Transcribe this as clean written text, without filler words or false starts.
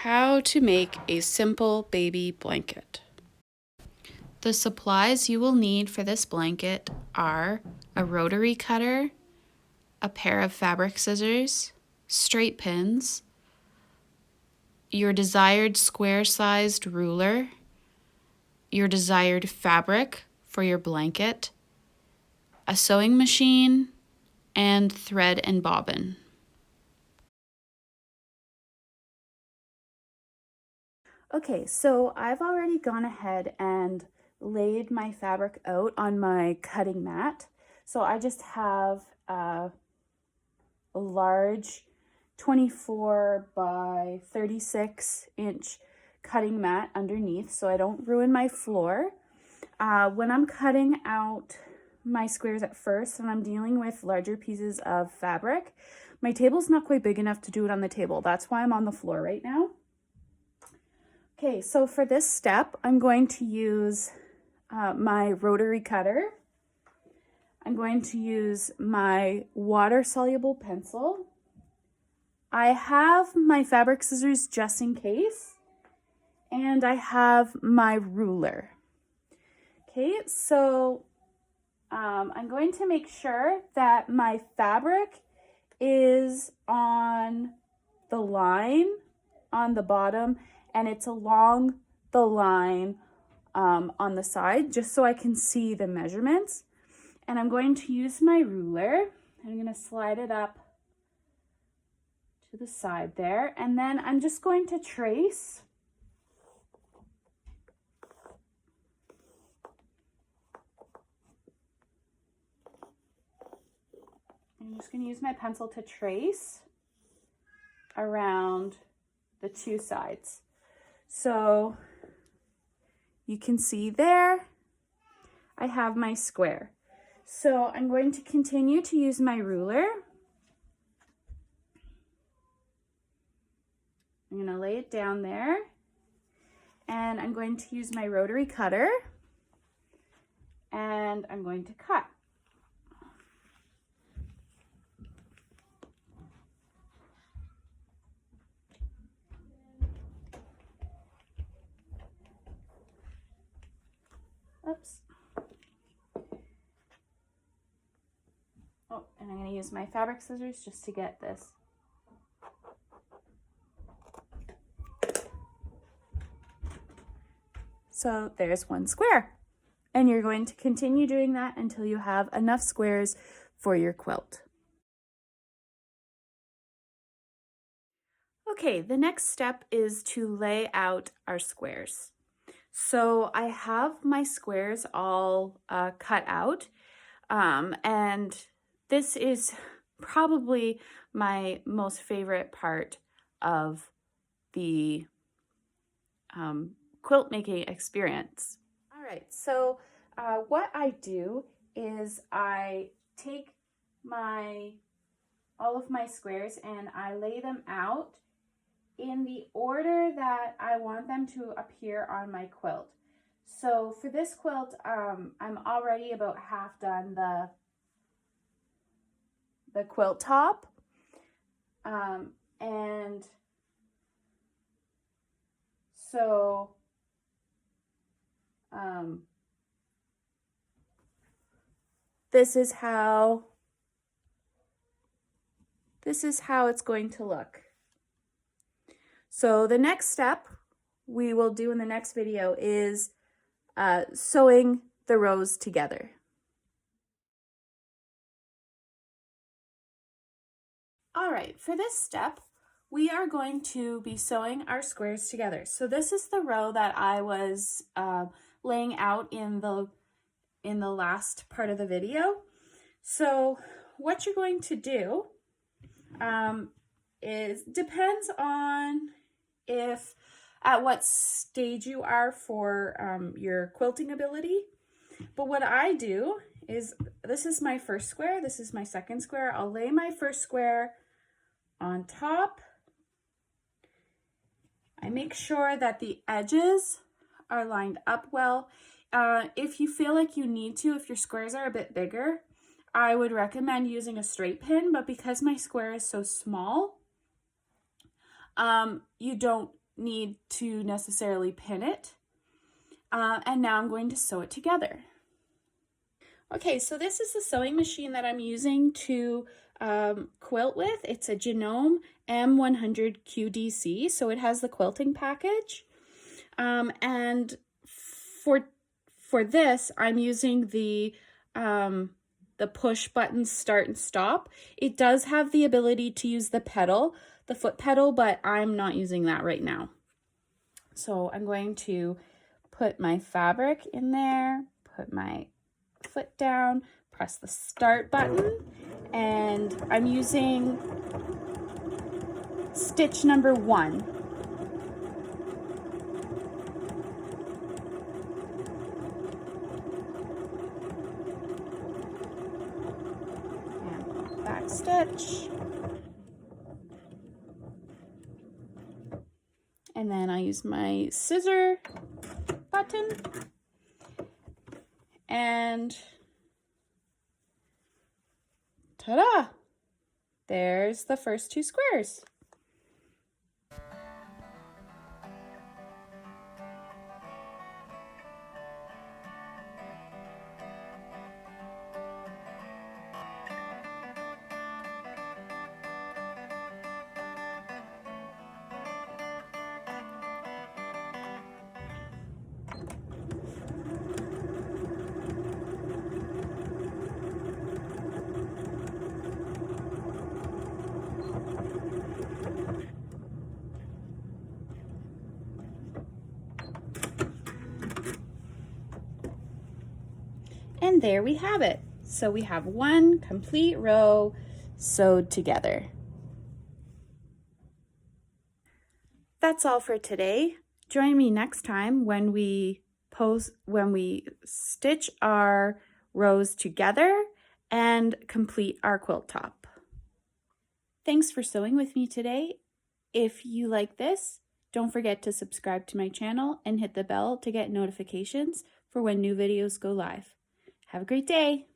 How to make a simple baby blanket. The supplies you will need for this blanket are a rotary cutter, a pair of fabric scissors, straight pins, your desired square-sized ruler, your desired fabric for your blanket, a sewing machine, and thread and bobbin. Okay, so I've already gone ahead and laid my fabric out on my cutting mat. So I just have a large 24 by 36 inch cutting mat underneath so I don't ruin my floor. When I'm cutting out my squares at first and I'm dealing with larger pieces of fabric, my table's not quite big enough to do it on the table. That's why I'm on the floor right now. Okay, so for this step, I'm going to use my rotary cutter. I'm going to use my water-soluble pencil. I have my fabric scissors just in case, and I have my ruler. Okay, so I'm going to make sure that my fabric is on the line on the bottom and it's along the line on the side, just so I can see the measurements. And I'm going to use my ruler. I'm going to slide it up to the side there, and then I'm just going to trace. I'm just going to use my pencil to trace around the two sides. So you can see there, I have my square. So I'm going to continue to use my ruler. I'm going to lay it down there, and I'm going to use my rotary cutter, and I'm going to cut. Oops. Oh, and I'm going to use my fabric scissors just to get this. So there's one square. And you're going to continue doing that until you have enough squares for your quilt. Okay, the next step is to lay out our squares. So I have my squares all cut out, and this is probably my most favorite part of the quilt making experience. All right, so what I do is I take all of my squares and I lay them out in the order that I want them to appear on my quilt. So for this quilt, I'm already about half done the quilt top, and so this is how it's going to look. So the next step we will do in the next video is sewing the rows together. All right, for this step, we are going to be sewing our squares together. So this is the row that I was laying out in the last part of the video. So what you're going to do depends on at what stage you are for your quilting ability. But what I do is, this is my first square, this is my second square. I'll lay my first square on top. I make sure that the edges are lined up well. If you feel like you need to, if your squares are a bit bigger, I would recommend using a straight pin, but because my square is so small, you don't need to necessarily pin it. And now I'm going to sew it together. Okay, so this is the sewing machine that I'm using to quilt with. It's a Genome M100 QDC, so it has the quilting package. And for this, I'm using the push button start and stop. It does have the ability to use the pedal, the foot pedal, but I'm not using that right now. So I'm going to put my fabric in there, put my foot down, press the start button, and I'm using stitch number 1. And back stitch. And then I use my scissor button and ta-da! There's the first 2 squares. And there we have it. So we have one complete row sewed together. That's all for today. Join me next time when we stitch our rows together and complete our quilt top. Thanks for sewing with me today. If you like this, don't forget to subscribe to my channel and hit the bell to get notifications for when new videos go live. Have a great day.